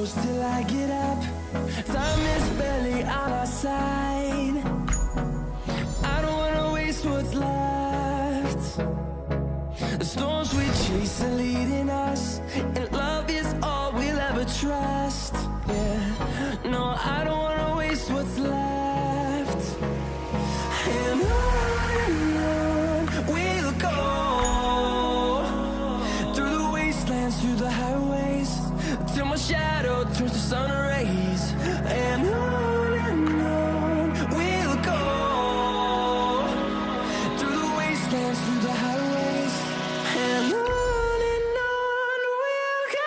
close till I get up. Time is barely on our side. I don't wanna waste what's left. The storms we chase are leading us, and love is all we'll ever trust. Yeah, no, I don't wanna waste what's left. And on we'll go, through the wastelands, through the highways, till my shadow turns to sun rays. And on we'll go, through the wastelands, through the highways, and on we'll go.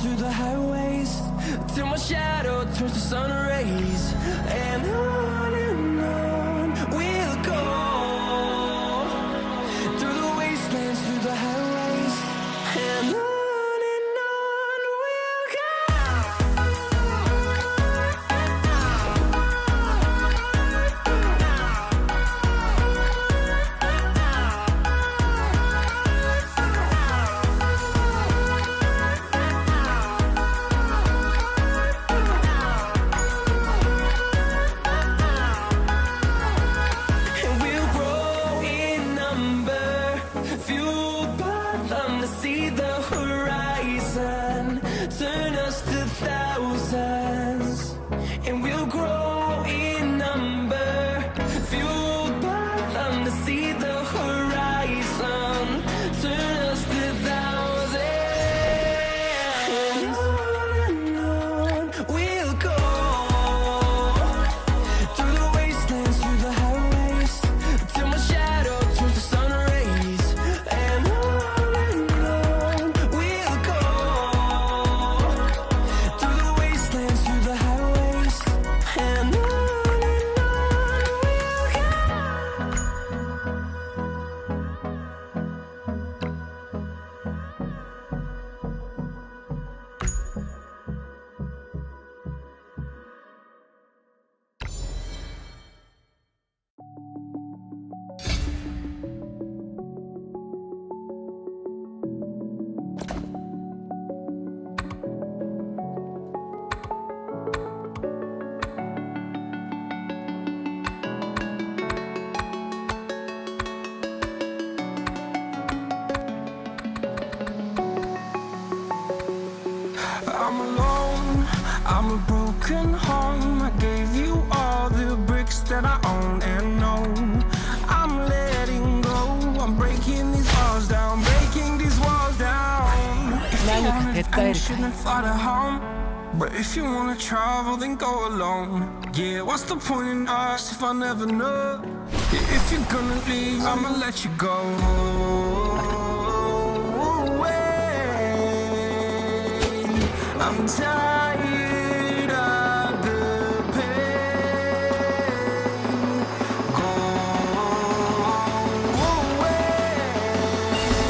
Through the highways, till my shadow turns to sun rays. And on we'll go, through the wastelands, through the highways, and on we'll go. See the horizon, turn us to thousands, and we'll grow in number, fueled by them to see the horizon, turn us to thousands, and on we'll go, through the wastelands, through the highways, till my shadow turns to sun rays. And I'm alone, I'm a broken home. I gave you all the bricks that I own and know. I'm letting go, I'm breaking these walls down, breaking these walls down. If you wanna I shouldn't fight at home, but if you wanna travel, then go alone. Yeah, what's the point in us if I never know? Yeah, if you're gonna leave, I'ma let you go. I'm tired of the pain. Go away. I'm tired of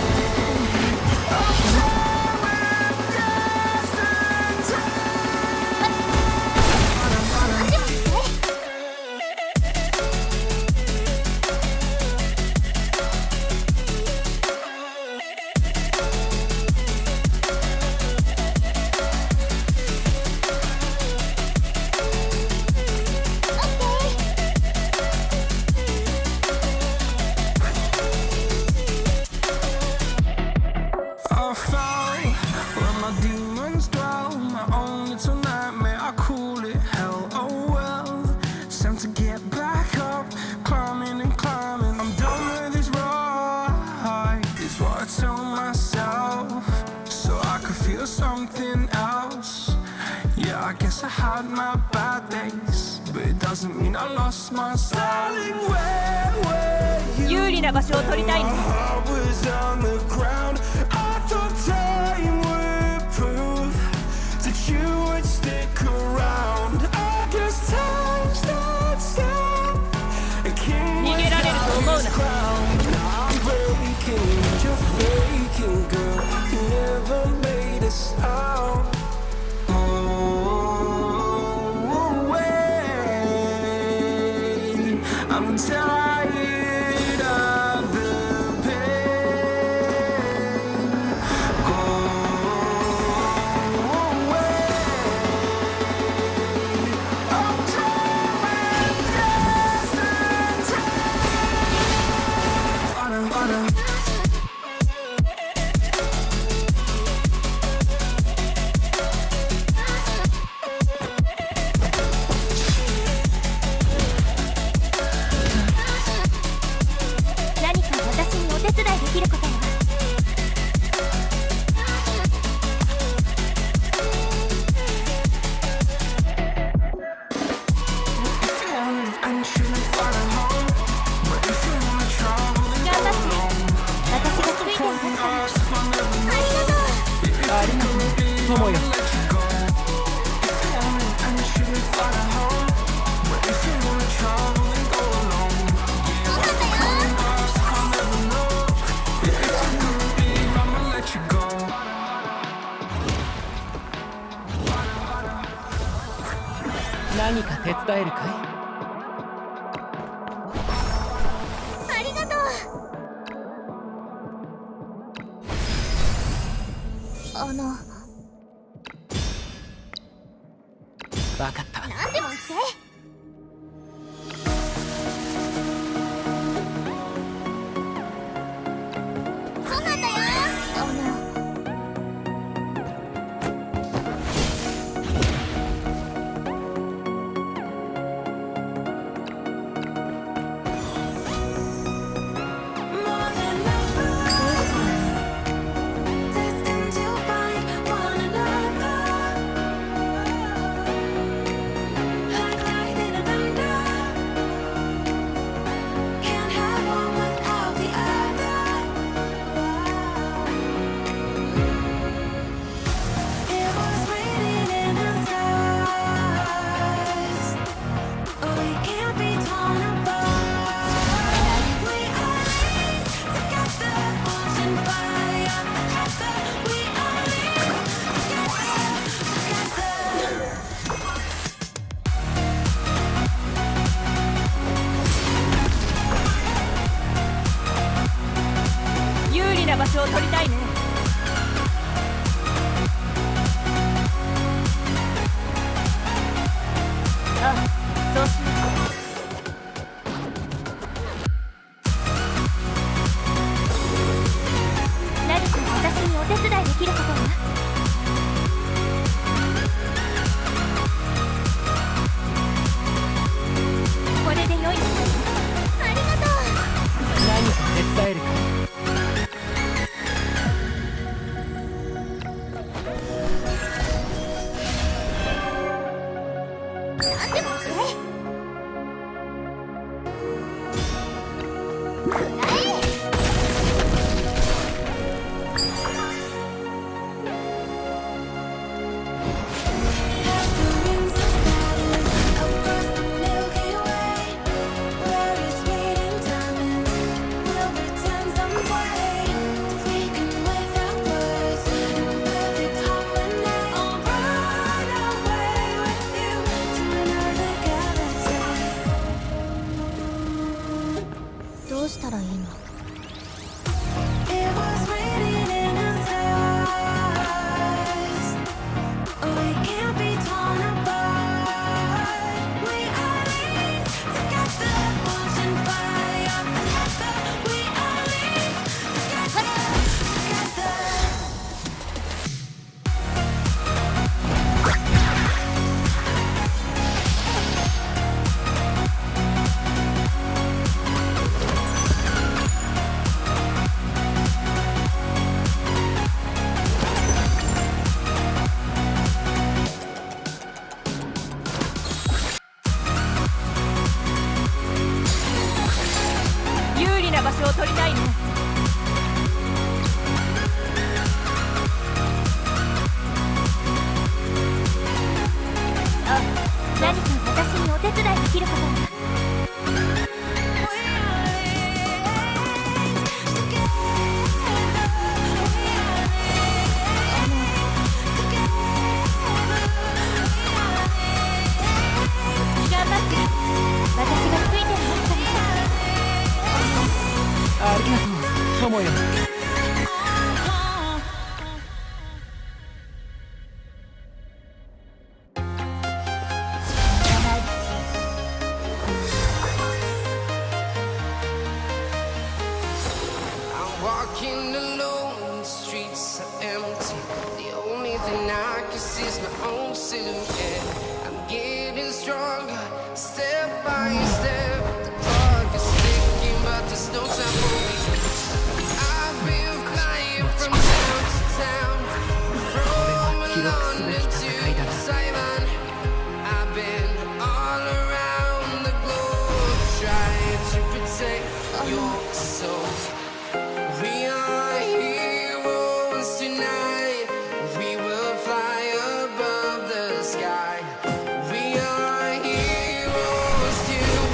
I had my bad days, but it doesn't mean I lost my darling. Where were you? 有利な場所を取りたいね。 My heart was on the ground. I thought time would prove that you would stick around. I guess time stood still. A king 逃げられると思うな。 I'm breaking, you're faking, girl. You never made a sound. Oh, wait, I'm tired of the pain. Go away. I'm tired just in time. Water. 何か私にお手伝いできることは。 友よ。 何か手伝えるかい？ありがとう。わかった。何でも言って。 そうなんだよ。有利な場所を取りたいね。ああ、そうしよう。何か私にお手伝いできることは？これで良いの？ありがとう。何か手伝えるかい？ 何でも言って。どうしたらいいの？な場所を取りたいね。あ、何か私にお手伝いできることが。ありがとう友よ。Walking alone, the streets are empty. The only thing I can see is my own silhouette. I'm getting stronger, step by step. The clock is ticking, but there's no time for me. I've been flying from town to town, from London to Taiwan. I've been all around the globe, trying to protect your soul. We are heroes tonight. We will fly above the sky. We are heroes tonight.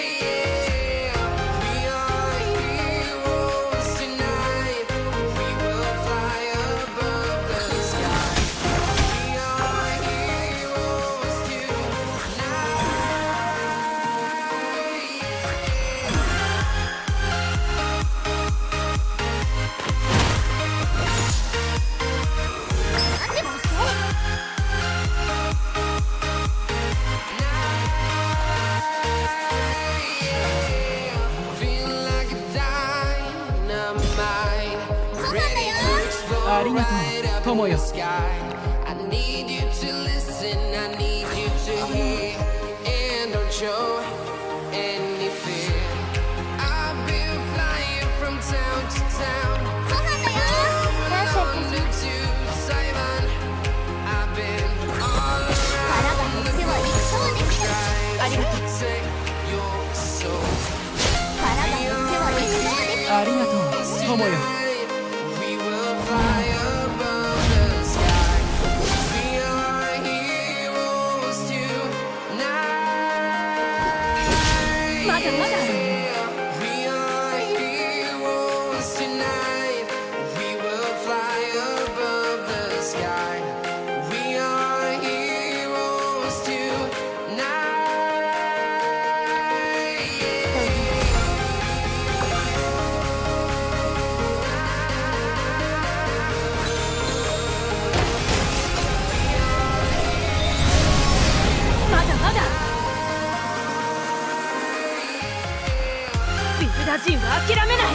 Yeah. We are heroes tonight. We will fly above the sky. We are heroes tonight. Feel like a dynamite, ready to explode ありがとう right up 友 in よ。 the sky. I need you to listen, I need you to hear, and don't show any fear. I've been flying from town to town, from London to Taiwan. I've been all around the globe, trying to protect your soul. ありがとう友よ。 We will fly above the sky. We are heroes tonight. まだまだ。 We are heroes tonight. We will fly above the sky. We are heroes tonight. Yeah. まだまだ。ビルダ人は諦めない。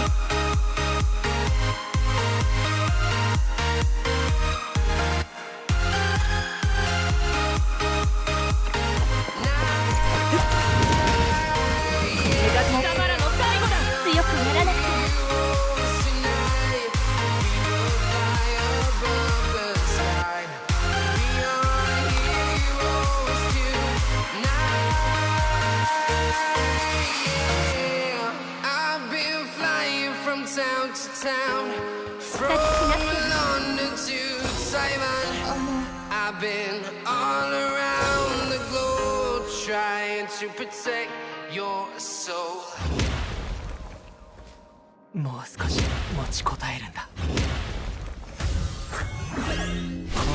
これが貴様らの最後だ。強くならなくても。 Heroes tonight. We will fly above the sky. We are heroes tonight. Yeah. I've been flying from town to town, from London to Taiwan. I've been all around the globe, trying to protect your soul. もう少し持ちこたえるんだ。こ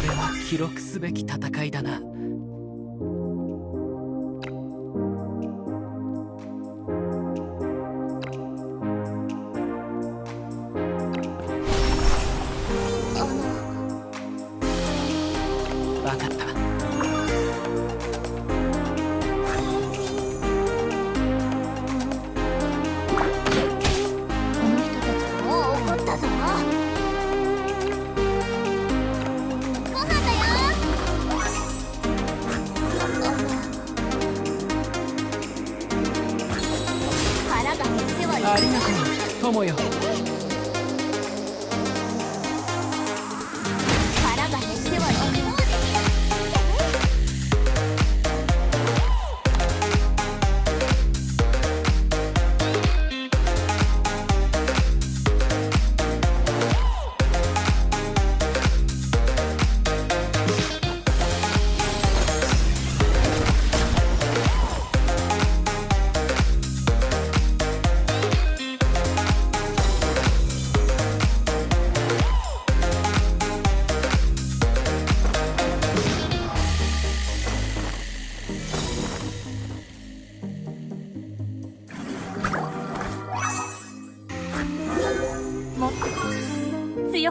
れは記録すべき戦いだな。わかった。この人たちもう怒ったぞ。ご飯だよ。腹が減ってはいありがとう友よ。腹が減ってはいけない。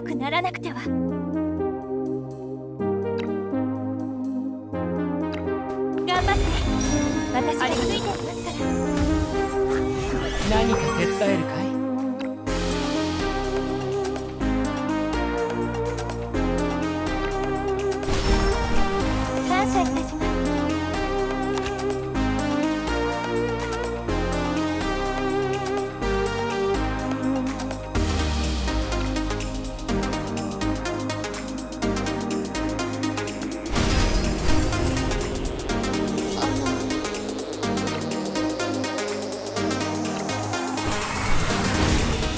強くならなくては。頑張って、私がついていますから。何か手伝えるかい？感謝いたします。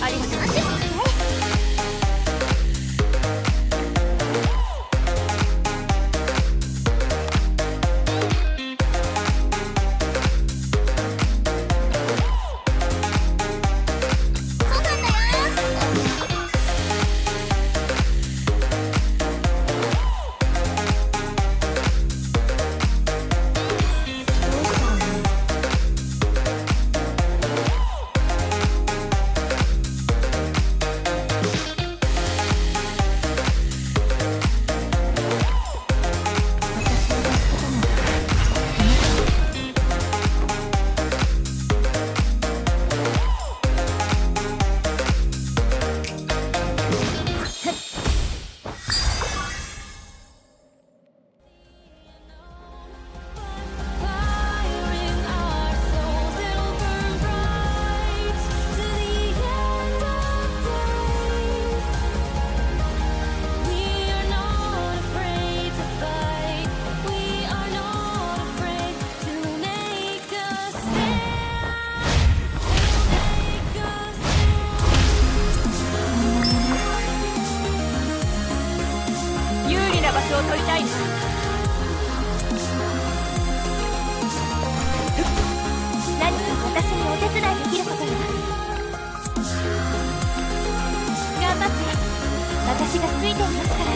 ありがとう。場所を取りたいな。何か私にお手伝いできることが。頑張って、私がついていますから。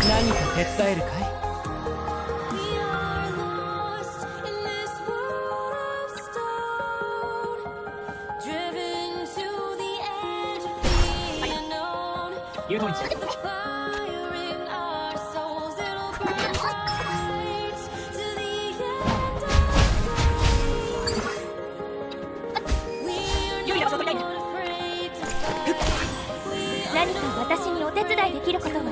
何か手伝えるかい？誘導位置。有利な場所を取りたいな。何か私にお手伝いできることは。